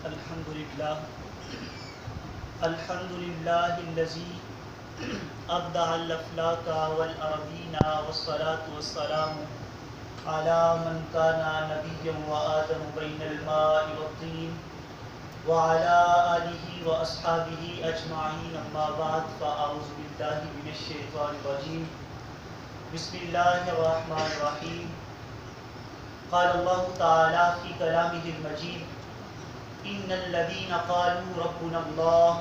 الحمدللہ الحمدللہ الذی ابدع الافلاک والارضین والصلاة والسلام علی من کان نبیا وآدم بین الماء والطین وعلى آلہ واصحابہ اجمعین اما بعد فاعوذ باللہ من الشیطان الرجیم بسم اللہ الرحمن الرحیم قال اللہ تعالی فی کلامہ المجید ان الذين قالوا ربنا الله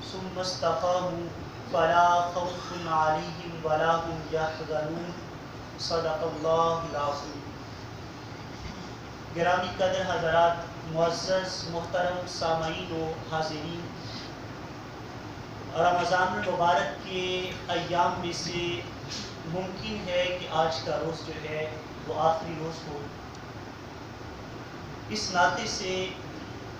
ثم استقاموا فلا خوف عليهم ولا هم يحزنون صدق اللہ العظیم۔ گرامی قدر حضرات، معزز محترم سامعین و حاضرین، رمضان المبارک کے ایام میں سے ممکن ہے کہ آج کا روز جو ہے وہ آخری روز ہو۔ اس ناطے سے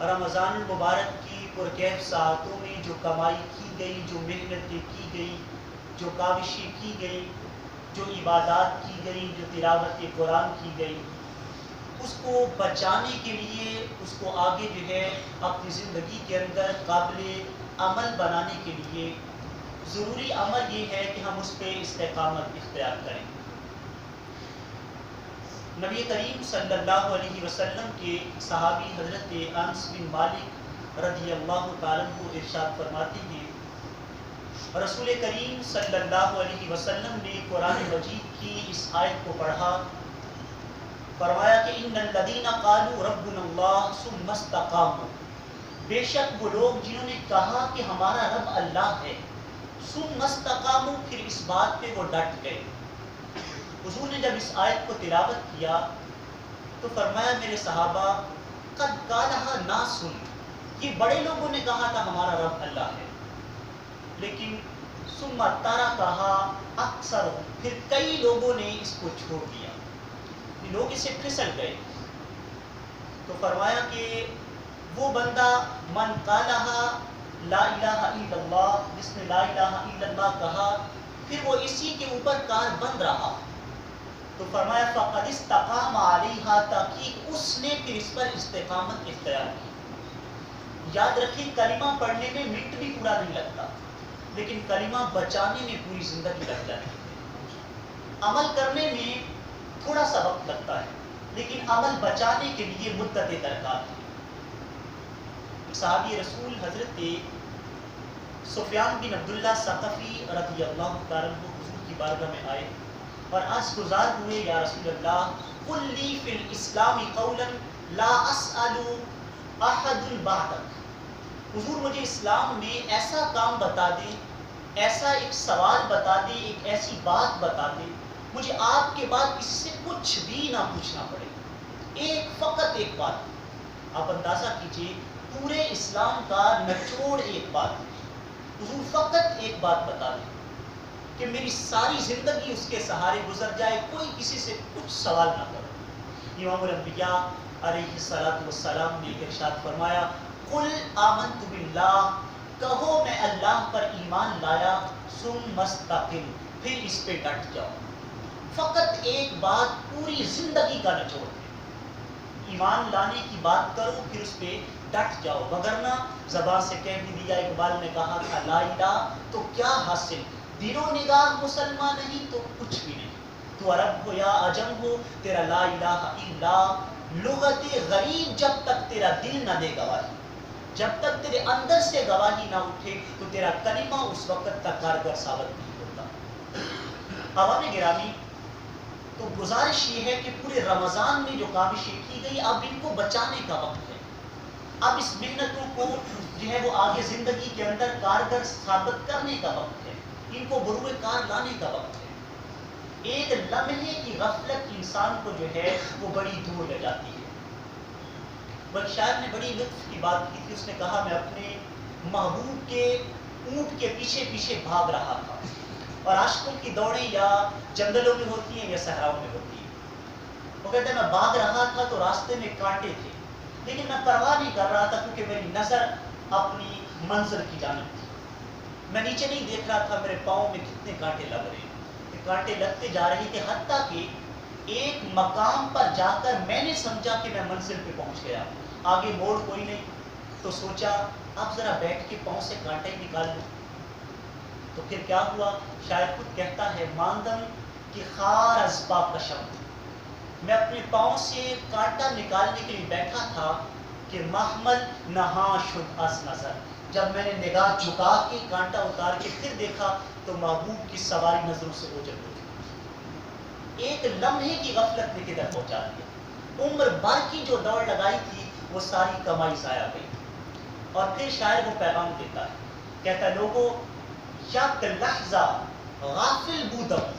رمضان المبارک کی پرکیف ساعتوں میں جو کمائی کی گئی، جو محنتیں کی گئی، جو کاوشیں کی گئی، جو عبادات کی گئی، جو تلاوت قرآن کی گئی، اس کو بچانے کے لیے، اس کو آگے جو ہے اپنی زندگی کے اندر قابل عمل بنانے کے لیے ضروری عمل یہ ہے کہ ہم اس پہ استقامت اختیار کریں۔ نبی کریم صلی اللہ علیہ وسلم کے صحابی حضرت انس بن مالک رضی اللہ تعالیٰ عنہ ارشاد فرماتے ہیں، رسول کریم صلی اللہ علیہ وسلم نے قرآن مجید کی اس آیت کو پڑھا، فرمایا کہ ان الذین قالوا ربنا اللہ ثم استقاموا، بے شک وہ لوگ جنہوں نے کہا کہ ہمارا رب اللہ ہے، ثم استقاموا، پھر اس بات پہ وہ ڈٹ گئے۔ حضور نے جب اس آیت کو تلاوت کیا تو فرمایا میرے صحابہ قد قالھا ناس، یہ بڑے لوگوں نے کہا تھا ہمارا رب اللہ ہے، لیکن ثم ترکھا اکثر، پھر کئی لوگوں نے اس کو چھوڑ دیا، یہ لوگ اسے پھسل گئے۔ تو فرمایا کہ وہ بندہ من قالھا لا الہ الا اللہ، جس نے لا الہ الا اللہ کہا پھر وہ اسی کے اوپر کار بند رہا، تو فرمایا فقد استقام علیہا، تحقیق اس نے پھر اس پر استقامت اختیار کی۔ یاد رکھیں کلمہ پڑھنے میں منٹ بھی پورا نہیں لگتا، لیکن کلمہ بچانے میں پوری زندگی لگ جاتی ہے۔ عمل کرنے میں تھوڑا سا وقت لگتا ہے، لیکن عمل بچانے کے لیے مدتیں درکار ہیں۔ صحابی رسول حضرت سفیان بن عبداللہ ثقفی رضی اللہ تعالیٰ عنہ حضور کی بارگاہ میں آئے اور عرض گزار ہوئے، یا رسول اللہ قل لی فی الاسلام قولا لا اسأل احد بعدک، حضور مجھے اسلام میں ایسا کام بتا دیں، ایسا ایک سوال بتا دیں، ایک ایسی بات بتا دیں مجھے آپ کے بعد کسی سے کچھ بھی نہ پوچھنا پڑے، فقط ایک بات۔ آپ اندازہ کیجئے پورے اسلام کا نچوڑ ایک بات، حضور فقط ایک بات بتا دیں کہ میری ساری زندگی اس کے سہارے گزر جائے، کوئی کسی سے کچھ سوال نہ کرو۔ امام الانبیاء علیہ الصلوۃ والسلام نے ارشاد فرمایا قل آمنت باللہ، کہو میں اللہ پر ایمان لایا، ثم استقم، پھر اس پہ ڈٹ جاؤ۔ فقط ایک بات پوری زندگی کا نچوڑ ہے، ایمان لانے کی بات کرو پھر اس پہ ڈٹ جاؤ، وگرنہ زبان سے کہہ بھی دیا، اقبال نے کہا تھا لا الہ تو کیا حاصل، دل و نگاہ مسلمان نہیں تو کچھ بھی نہیں، تو عرب ہو یا عجم ہو تیرا لا الہ الا لغت غریب جب تک تیرا دل نہ دے گواہی، جب تک تیرے اندر سے گواہی نہ اٹھے تو تیرا کلمہ اس وقت تک کارگر ثابت نہیں ہوتا۔ عوام گرامی، تو گزارش یہ ہے کہ پورے رمضان میں جو کاوشیں کی گئی اب ان کو بچانے کا وقت ہے، اب اس محنتوں کو جو ہے وہ آگے زندگی کے اندر کارگر ثابت کرنے کا وقت ہے، ان کو بروئے کار لانے کا وقت ہے۔ ایک لمحے کی غفلت انسان کو جو ہے وہ بڑی دور لے جاتی ہے۔ وہ شاعر نے بڑی لطف کی بات کی تھی، اس نے کہا میں اپنے محبوب کے اونٹ کے پیچھے پیچھے بھاگ رہا تھا، اور عاشقوں کی دوڑیں یا جنگلوں میں ہوتی ہیں یا صحراؤں میں ہوتی ہیں۔ وہ کہتے ہیں میں بھاگ رہا تھا تو راستے میں کانٹے تھے، لیکن میں پرواہ نہیں کر رہا تھا کیونکہ میری نظر اپنی منزل کی جانب تھی، میں نیچے نہیں دیکھ رہا تھا میرے پاؤں میں کتنے کانٹے لگ رہے ہیں، کہ کانٹے لگتے جا رہے تھے، حتیٰ کہ ایک مقام پر جا کر میں نے سمجھا کہ میں منزل پہ پہنچ گیا، آگے موڑ کوئی نہیں، تو سوچا اب ذرا بیٹھ کے پاؤں سے کانٹا ہی نکال لوں۔ تو پھر کیا ہوا، شاید خود کہتا ہے ماندم کہ خار از پا کشم، میں اپنے پاؤں سے کانٹا نکالنے کے لیے بیٹھا تھا کہ محمل نہاں شد از نظر، جب میں نے نگاہ جھکا کے کانٹا اتار کے پھر دیکھا تو محبوب کی سواری نظروں سے اوجھل ہو چکی۔ ایک لمحے کی غفلت نے کدھر پہنچا دیا، عمر بھر کی جو دوڑ لگائی تھی وہ ساری کمائی ضائع گئی۔ اور پھر شاعر وہ پیغام دیتا ہے، کہتا ہے لوگوں یک لحظہ غافل بودم،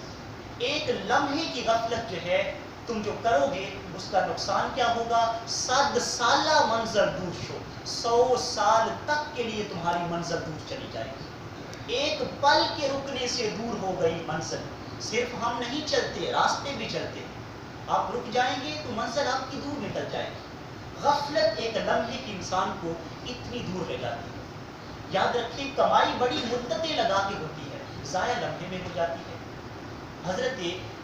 ایک لمحے کی غفلت جو ہے تم جو کرو گے اس کا نقصان کیا ہوگا، 100 سالہ منزل دور شو، 100 سال تک کے لیے تمہاری منزل دور چلی جائے گی۔ ایک پل کے رکنے سے دور ہو گئی منزل، صرف ہم نہیں چلتے، راستے بھی چلتے ہیں، آپ رک جائیں گے تو منزل آپ کی دور نکل جائے گی۔ غفلت ایک لمحے کی انسان کو اتنی دور لے جاتی ہے۔ یاد رکھیں کمائی بڑی مدتیں لگا کے ہوتی ہے، ضائع لمحے میں ہو جاتی ہے۔ حضرت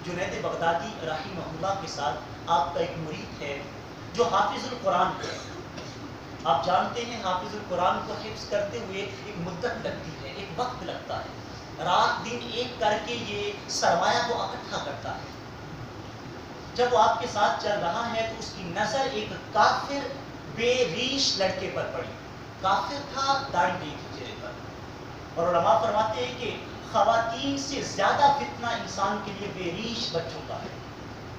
جنید بغدادی رحمہ اللہ کے ساتھ آپ کا ایک مرید ہے جو حافظ القرآن ہے۔ آپ جانتے ہیں حافظ القرآن کو حفظ کرتے ہوئے ایک مدت لگتی ہے، ایک وقت لگتا ہے، رات دن ایک کر کے یہ سرمایہ کو اکٹھا کرتا ہے۔ جب وہ آپ کے ساتھ چل رہا ہے تو اس کی نظر ایک کافر بے ریش لڑکے پر پڑی، کافر تھا، داڑھی نہیں تھی چہرے پر، اور علماء فرماتے ہیں کہ خواتین سے زیادہ فتنہ انسان کے لیے بے ریش بچوں کا ہے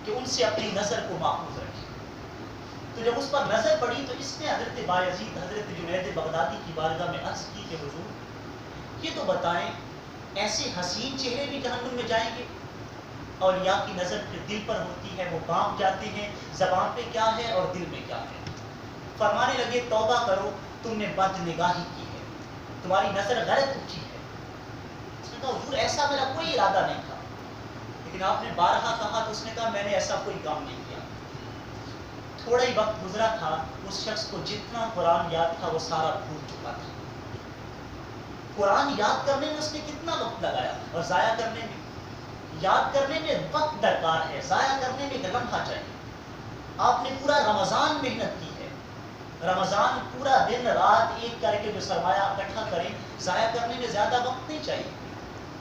کہ ان سے اپنی نظر کو محفوظ رکھے۔ تو جب اس پر نظر پڑی تو اس نے حضرت بایزید حضرت جنید بغدادی کی بارگاہ میں عرض کی کہ حضور یہ تو بتائیں ایسے حسین چہرے بھی جہنم میں جائیں گے؟ اولیاء کی نظر پھر دل پر ہوتی ہے، وہ کانپ جاتے ہیں، زبان پہ کیا ہے اور دل میں کیا ہے۔ فرمانے لگے توبہ کرو، تم نے بد نگاہی کی ہے، تمہاری نظر غلط اٹھی ہے۔ اس نے کہا حضور ایسا میرا کوئی ارادہ نہیں تھا، لیکن آپ نے بارہا کہا تو اس نے کہا میں نے ایسا کوئی کام نہیں کیا۔ تھوڑا ہی وقت گزرا تھا، اس شخص کو جتنا قرآن یاد تھا وہ سارا بھول چکا تھا۔ قرآن یاد کرنے میں اس نے کتنا وقت لگایا، اور ضائع کرنے میں، یاد کرنے میں وقت درکار ہے، ضائع کرنے میں ایک لمحہ چاہیے۔ آپ نے پورا رمضان محنت کی ہے، رمضان پورا دن رات ایک کر کے جو سرمایہ اکٹھا کریں، ضائع کرنے میں زیادہ وقت نہیں چاہیے۔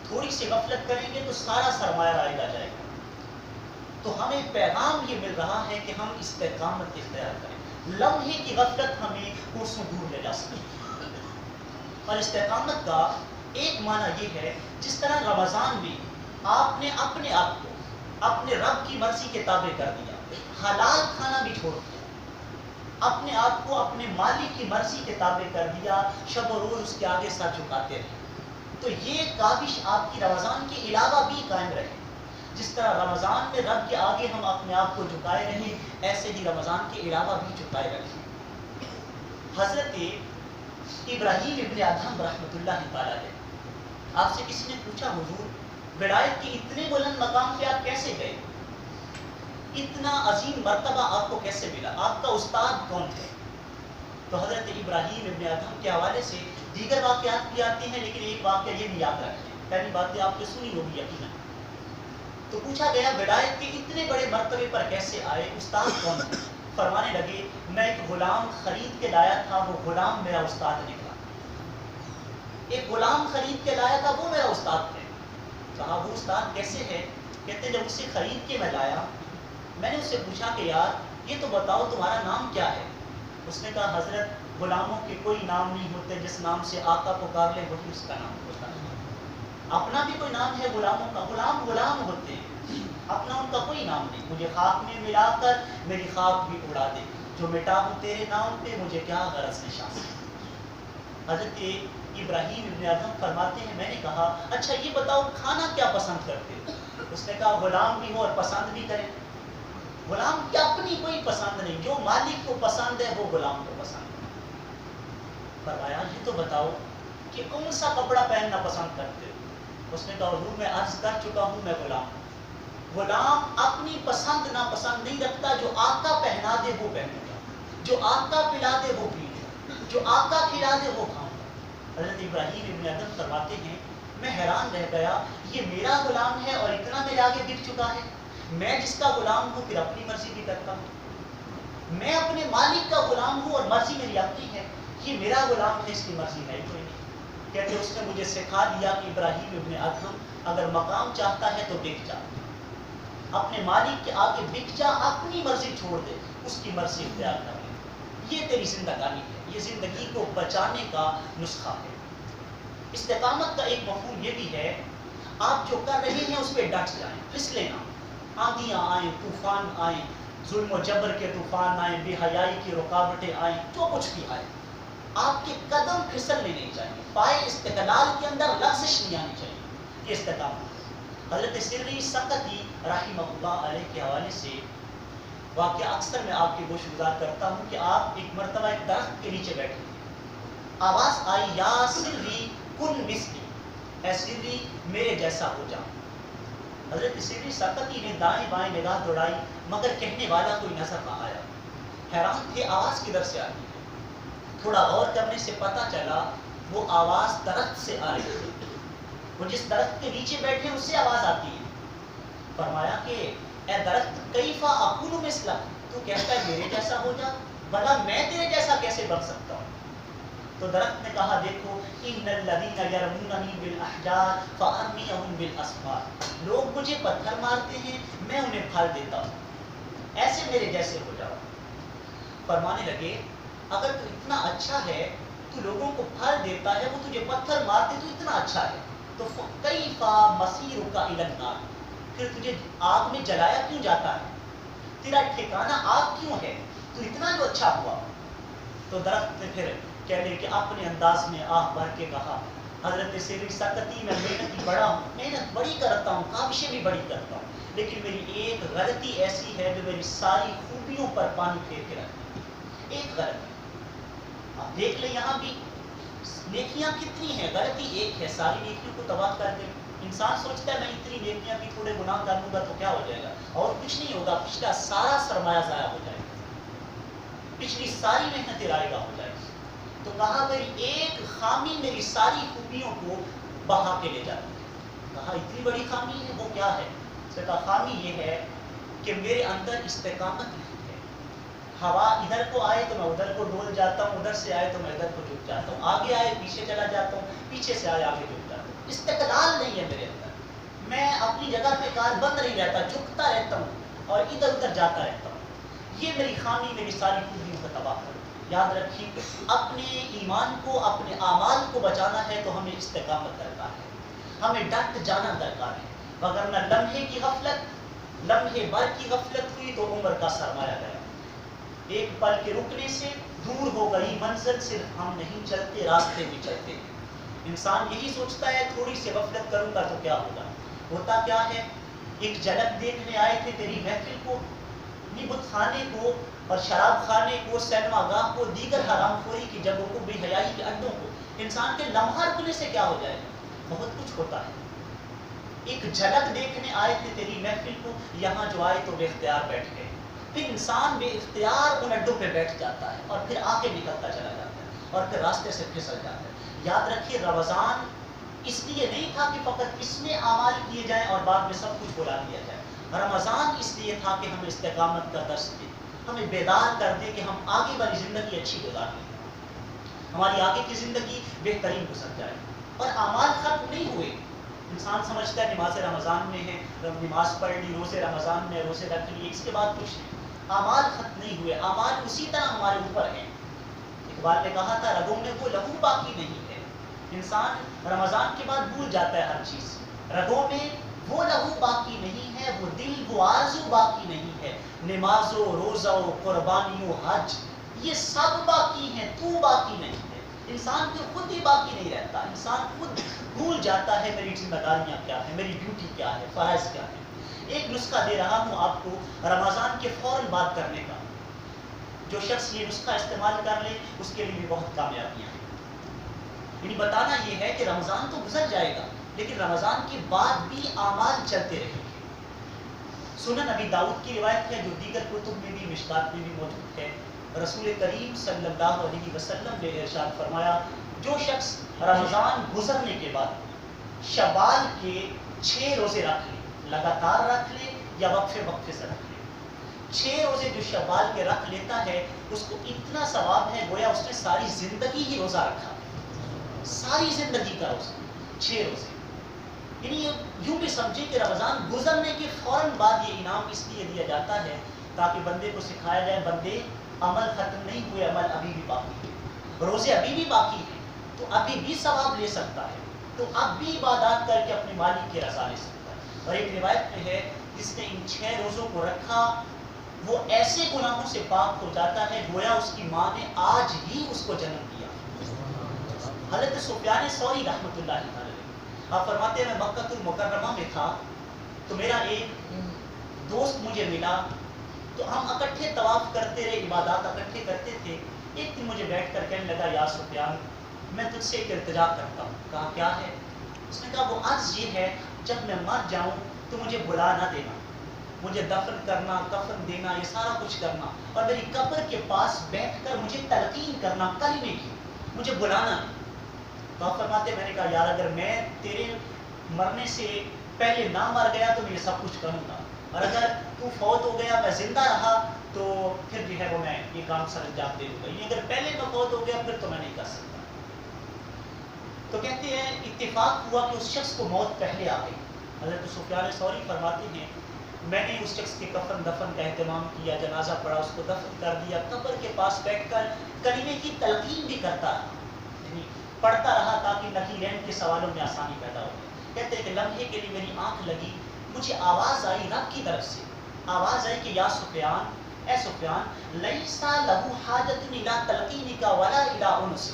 تھوڑی سی غفلت کریں گے تو سارا سرمایہ رائے گا جائے گا۔ تو ہمیں پیغام یہ مل رہا ہے کہ ہم استقامت اختیار کریں، لمحے کی غفلت ہمیں کوسوں دور لے جا سکتی ہے۔ اور استقامت کا ایک معنی یہ ہے جس طرح رمضان میں آپ نے اپنے آپ کو اپنے رب کی مرضی کے تابع کر دیا، حلال کھانا بھی چھوڑ دیا، اپنے آپ کو اپنے مالک کی مرضی کے تابع کر دیا، شب و روز اس کے آگے سر جھکاتے رہے، تو یہ کاوش آپ کی رمضان کے علاوہ بھی قائم رہے۔ جس طرح رمضان میں رب کے آگے ہم اپنے آپ کو جھکائے رہیں، ایسے ہی رمضان کے علاوہ بھی جھکائے رہیں۔ حضرت ابراہیم ابن ادہم رحمۃ اللہ تعالیٰ علیہ، آپ سے کسی نے پوچھا حضور ولایت کے اتنے بلند مقام پہ آپ کیسے گئے، اتنا عظیم مرتبہ آپ کو کیسے ملا، آپ کا استاد کون تھے؟ تو حضرت ابراہیم ابن ادہم کے حوالے سے دیگر واقعات بھی آتے ہیں، لیکن ایک واقعہ یہ بھی یاد رکھیں، پہلی بات آپ نے سنی ہوگی یقیناً۔ تو پوچھا گیا ولایت کے اتنے بڑے مرتبے پر کیسے آئے، استاد کون تھے؟ فرمانے لگے میں ایک غلام خرید کے لایا تھا، وہ غلام میرا استاد نکلا۔ ایک غلام خرید کے لایا تھا، وہ میرا استاد تھے۔ کہا وہ استاد کیسے ہے؟ کہتے جب اسے خرید کے میں لایا، میں نے اس سے پوچھا کہ یار یہ تو بتاؤ تمہارا نام کیا ہے؟ اس نے کہا حضرت غلاموں کے کوئی نام نہیں ہوتے، جس نام سے آقا پکار لے وہی اس کا نام ہوتا ہے۔ اپنا بھی کوئی نام ہے غلاموں کا؟ غلام غلام ہوتے ہیں، اپنا ان کا کوئی نام نہیں۔ مجھے خاک میں ملا کر میری خاک بھی اڑا دے، جو مٹا ہوں تیرے نام پہ مجھے کیا غرض نشان سے۔ حضرت ابراہیم ابن ادہم فرماتے ہیں میں نے کہا اچھا یہ بتاؤ کھانا کیا پسند کرتے ہو؟ اس نے کہا غلام بھی ہو اور پسند بھی کرے۔ غلام کی اپنی کوئی پسند نہیں، جو مالک کو پسند ہے وہ غلام کو پسند ہے۔ فرمایا یہ تو بتاؤ کہ کون سا کپڑا پہننا پسند کرتے ہو؟ اس نے کہا حضور میں عرض کر چکا ہوں میں غلام ہوں۔ غلام اپنی پسند ناپسند نہیں رکھتا، جو آقا پہنا دے وہ پہنے گا، جو آقا پلا دے وہ پی لے، جو آقا کھلا دے وہ کھاؤں گا۔ حضرت ابراہیم ابن ادہم فرماتے ہیں میں حیران رہ گیا، یہ میرا غلام ہے اور اتنا میرے آگے بک چکا ہے۔ میں جس کا غلام ہوں پھر اپنی مرضی بھی کرتا ہوں، میں اپنے مالک کا غلام ہوں اور مرضی میری اپنی ہے، یہ میرا غلام ہے، اس کی مرضی ہے کوئی نہیں۔ کہتے اس نے مجھے سکھا دیا کہ ابراہیم ابن ادہم اگر مقام چاہتا ہے تو بک جا، اپنے مالک کے آگے بک جا، اپنی مرضی چھوڑ دے، اس کی مرضی اختیار کر لے، یہ تیری زندگانی ہے، یہ زندگی کو بچانے کا نسخہ ہے۔ استقامت کا ایک مفہوم یہ بھی ہے، آپ جو کر رہے ہیں اس پہ ڈٹ جائیں، پھسلے نہ، آندیاں آئیں، طوفان آئیں، ظلم و جبر کے طوفان آئیں، بے حیائی کی رکاوٹیں آئیں، جو کچھ بھی آئے، آپ کے قدم پھسلنے نہیں چاہیے، پائے استقلال کے اندر لغزش نہیں آنی چاہیے، یہ استقامت ہے۔ حضرت سری سقطی رحمہ اللہ علیہ کے حوالے سے واقعہ اکثر میں آپ کے گوش گزار کرتا ہوں کہ آپ ایک مرتبہ ایک درخت کے نیچے بیٹھے تھے، آواز آئی یا سری کن مثلی، اے سری میرے جیسا ہو جا۔ حضرت سری سقطی نے دائیں بائیں نگاہ دوڑائی مگر کہنے والا کوئی نظر نہ آیا، حیران تھے آواز کدھر سے آئی ہے۔ تھوڑا غور کرنے سے پتہ چلا وہ آواز درخت سے آ رہی ہے، وہ جس درخت کے نیچے بیٹھے اس سے آواز آتی ہے۔ فرمایا کہ اے درخت کیفا اکون مثلک، تو کہتا ہے میرے جیسا ہو جا، بھلا میں تیرے جیسا کیسے بن سکتا ہوں؟ تو درخت نے کہا دیکھو ان الذین یرموننی بالاحجار فارمیہم بالاسفار، لوگ مجھے پتھر مارتے ہیں میں انہیں پھل دیتا ہوں، ایسے میرے جیسے ہو جاؤ۔ فرمانے لگے اگر تو اتنا اچھا ہے، تو لوگوں کو پھل دیتا ہے، وہ تجھے پتھر مارتے تو اتنا اچھا ہے، تو کیفا مسیرک الی النار، پھر تجھے آگ میں جلایا کیوں جاتا ہے، تیرا ٹھکانہ آگ کیوں ہے، تو اتنا جو اچھا ہوا۔ تو درخت نے پھر کہنے کہ اپنے انداز میں آہ بھر کے کہا حضرت سری سقطی میں محنت بڑا ہوں، محنت بڑی کرتا ہوں، کاوشیں بھی بڑی کرتا ہوں، لیکن میری ایک غلطی ایسی ہے جو میری ساری خوبیوں پر پانی پھیر کے رکھتی ہے، ایک غلطی۔ آپ دیکھ لیں یہاں بھی نیکیاں کتنی ہیں، غلطی ایک ہے، ساری نیکیوں کو تباہ کر دے۔ انسان سوچتا ہے میں اتنی نیکیاں بھی تھوڑے گناہ کر لوں گا تو کیا ہو جائے گا، اور کچھ نہیں ہوگا، پچھلا سارا سرمایہ ضائع ہو جائے گا، پچھلی ساری محنت رائے گا ہو جائے گی۔ تو کہا میری ایک خامی میری ساری خوبیوں کو بہا کے لے جاتی ہے۔ کہا اتنی بڑی خامی ہے، وہ کیا ہے؟ اس نے کہا خامی یہ ہے کہ میرے اندر استقامت نہیں ہے، ہوا ادھر کو آئے تو میں ادھر کو ڈول جاتا ہوں، ادھر سے آئے تو میں ادھر کو جھک جاتا ہوں، آگے آئے پیچھے چلا جاتا ہوں، پیچھے سے آئے آگے جھک جاتا ہوں، استقلال نہیں ہے میرے اندر، میں اپنی جگہ پہ کار بند نہیں رہتا، جھکتا رہتا ہوں اور ادھر ادھر جاتا رہتا ہوں، یہ میری خامی میری ساری خوبیوں کو تباہ کر۔ یاد رکھیے اپنے ایمان کو اپنے اعمال کو بچانا ہے تو ہمیں استقامت درکار ہے، ہمیں ڈٹ جانا درکار ہے، وگرنہ لمحے کی غفلت، لمحے بھر کی غفلت ہوئی تو عمر کا سرمایہ گیا، ایک پل کے رکنے سے دور ہو گئی منزل، صرف ہم نہیں چلتے راستے بھی چلتے ہیں۔ انسان یہی سوچتا ہے تھوڑی سی غفلت کروں گا تو کیا ہوگا، ہوتا کیا ہے، ایک جھلک دیکھنے آئے تھے تیری محفل کو، بت خانے کو اور شراب خانے کو، سینما گاہ کو، دیگر حرام خوری کی جگہوں کو، بے حیائی کے اڈوں کو، انسان کے لمحہ رکنے سے کیا ہو جائے گا، بہت کچھ ہوتا ہے۔ ایک جھلک دیکھنے آئے تھے تیری محفل کو، یہاں جو آئے تو بے اختیار بیٹھ گئے، پھر انسان بے اختیار ان اڈوں پہ بیٹھ جاتا ہے اور پھر آگے نکلتا چلا جاتا ہے اور پھر راستے سے پھسل جاتا ہے۔ یاد رکھیے رمضان اس لیے نہیں تھا کہ فقط اس میں اعمال کیے جائیں اور بعد میں سب کچھ بلا دیا جائے، رمضان اس لیے تھا کہ ہمیں استقامت کا درس دے، ہمیں بیدار کر دے کہ ہم آگے والی زندگی اچھی گزار لیں، ہماری آگے کی زندگی بہترین گزر جائے۔ اور اعمال ختم نہیں ہوئے، انسان سمجھتا ہے نماز رمضان میں ہے، نماز پڑھ لی، روزے رمضان میں روزے رکھ لیے، اس کے بعد کچھ نہیں، اعمال ختم نہیں ہوئے، اعمال اسی طرح ہمارے اوپر ہیں۔ اقبال نے کہا تھا رگوں میں وہ لہو باقی نہیں ہے، انسان رمضان کے بعد بھول جاتا ہے ہر چیز، رگوں میں وہ لہو باقی نہیں ہے، وہ دل وہ آرزو باقی نہیں ہے، نماز و روزہ و قربانی و حج یہ سب باقی ہیں، تو باقی نہیں ہے۔ انسان کو خود ہی باقی نہیں رہتا، انسان خود بھول جاتا ہے میری ذمہ داریاں کیا ہیں، میری ڈیوٹی کیا ہے، فرائض کیا ہے۔ ایک نسخہ دے رہا ہوں آپ کو رمضان کے فوراً بعد کرنے کا، جو شخص یہ نسخہ استعمال کر لے اس کے لیے بھی بہت کامیابیاں ہیں۔ یعنی بتانا یہ ہے کہ رمضان تو گزر جائے گا لیکن رمضان کے بعد بھی اعمال چلتے رہیں گے۔ سنن نبی داؤد کی روایت ہے جو دیگر کتب میں بھی مشکات میں بھی موجود ہے، رسول کریم صلی اللہ علیہ وسلم نے ارشاد فرمایا جو شخص رمضان گزرنے کے بعد شوال کے 6 روزے رکھ لے، لگاتار رکھ لے یا وقفے وقفے سے رکھ لے. 6 روزے جو شوال کے رکھ لیتا ہے اس کو اتنا ثواب ہے گویا اس نے ساری زندگی ہی روزہ رکھا، ساری زندگی کا روزہ 6 روزے. یعنی یوں بھی سمجھے کہ رمضان گزرنے کے فوراً بعد یہ انعام اس لیے دیا جاتا ہے تاکہ بندے کو سکھایا جائے بندے عمل ختم نہیں ہوئے، عمل ابھی بھی باقی ہے، روزے ابھی بھی باقی ہیں، تو ابھی بھی ثواب لے سکتا ہے، تو اب بھی عبادات کر کے اپنے مالک کی رضا لے سکتا ہے. اور ایک روایت میں ہے جس نے ان 6 روزوں کو رکھا وہ ایسے گناہوں سے پاک ہو جاتا ہے گویا اس کی ماں نے آج ہی اس کو جنم دیا. حضرت سفیان ثوری رحمۃ اللہ علیہ آپ فرماتے ہیں میں مکہ المکرمہ میں تھا تو میرا ایک دوست مجھے ملا تو ہم اکٹھے طواف کرتے رہے، عبادات اکٹھے کرتے تھے. ایک دن مجھے بیٹھ کر کہنے لگا یا سفیان میں تجھ سے ایک التجا کرتا ہوں. کہا کیا ہے؟ اس نے کہا وہ عرض یہ ہے جب میں مر جاؤں تو مجھے بلا نہ دینا، مجھے دفن کرنا، کفن دینا، یہ سارا کچھ کرنا، اور میری قبر کے پاس بیٹھ کر مجھے تلقین کرنا کلمے کی، مجھے بلانا نہیں. تو آپ فرماتے میں نے کہا یار اگر میں تیرے مرنے سے پہلے نہ مر گیا تو میں یہ سب کچھ کروں گا، اور اگر تو فوت ہو گیا میں زندہ رہا تو پھر جو ہے وہ میں یہ کام سر انجام دے دوں گا، یعنی اگر پہلے میں فوت ہو گیا پھر تو میں نہیں کر سکتا. تو کہتے ہیں اتفاق ہوا کہ اس شخص کو موت پہلے آ گئی. حضرت سفیان ثوری فرماتے ہیں میں نے اس شخص کے کفن دفن کا اہتمام کیا، جنازہ پڑھا، اس کو دفن کر دیا، قبر کے پاس بیٹھ کر کلمے کی تلقین بھی کرتا رہا، یعنی پڑھتا رہا تاکہ نقیرین کے سوالوں میں آسانی پیدا ہو. کہتے ہیں کہ لمحے کے لیے میری آنکھ لگی، مجھے آواز آئی رب کی طرف سے، آواز آئی کہ یا سفیان، اے سفیان لیسا لہو حاجت الی تلقینک ولا الی انس.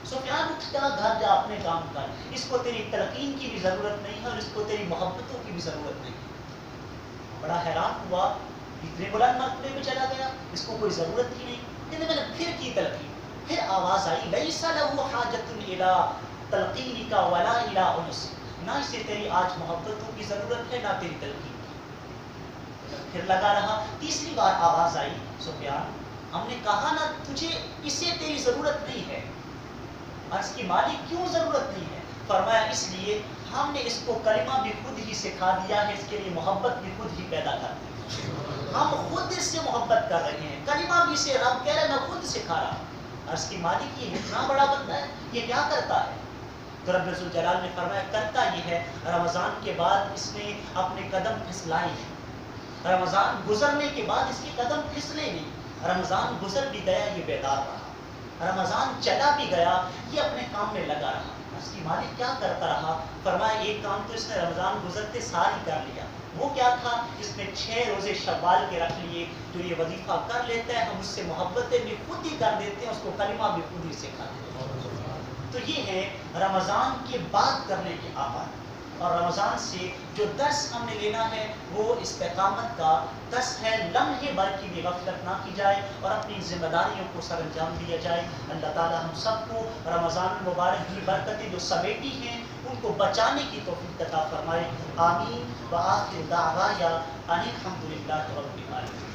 سفیان اٹھ جا، گھر جا، اپنے کام کر، اس کو تیری تلقین کی بھی ضرورت نہیں ہے اور اس کو تیری محبتوں کی بھی ضرورت نہیں ہے. بڑا حیران ہوا، اتنے بلند مرتبے میں چلا گیا، اس کو کوئی ضرورت ہی نہیں. کہتے میں نے پھر کی تلقین، پھر آواز آئی لیسا لہو حاجت الی تلقینک ولا الی انس، نہ اسے تیری آج محبتوں کی ضرورت ہے نہ تیری تلقین کی. پھر لگا رہا، تیسری بار آواز آئی سفیان ہم نے کہا نا تجھے اسے تیری ضرورت نہیں ہے. عرض کی مالک کیوں ضرورت نہیں ہے؟ فرمایا اس لیے ہم نے اس کو کلمہ بھی خود ہی سکھا دیا ہے، اس کے لیے محبت بھی خود ہی پیدا کر دی، ہم خود اس سے محبت کر رہے ہیں، کلمہ بھی سے رب کہہ رہے میں خود سکھا رہا ہوں. عرض کی مالک یہ اتنا بڑا بندہ ہے، یہ کیا کرتا ہے؟ تو رب ذوالجلال نے فرمایا کرتا یہ ہے رمضان کے بعد اس نے اپنے قدم پھسلائے ہیں، رمضان گزرنے کے بعد اس کے قدم پھسلے نہیں، رمضان گزر بھی گیا یہ بیدار رہا، رمضان چلا بھی گیا یہ اپنے کام میں لگا رہا. اس کی مالک کیا کرتا رہا؟ فرمایا ایک کام تو اس نے رمضان گزرتے سال ہی کر لیا، وہ کیا تھا؟ اس نے 6 روزے شوال کے رکھ لیے. جو یہ وظیفہ کر لیتا ہے ہم اس سے محبتیں بھی خود ہی کر دیتے ہیں، اس کو کلمہ بھی خود ہی سکھا دیتے ہیں. تو یہ ہے رمضان کے بعد کرنے کے اعمال. اور رمضان سے جو درس ہم نے لینا ہے وہ استقامت کا درس ہے، لمحے بھر کی بھی غفلت نہ کی جائے اور اپنی ذمہ داریوں کو سر انجام دیا جائے. اللہ تعالی ہم سب کو رمضان المبارک کی برکتیں جو سمیٹی ہیں ان کو بچانے کی توفیق عطا فرمائے. آمین. وآخر دعوانا ان الحمد للہ رب العالمین.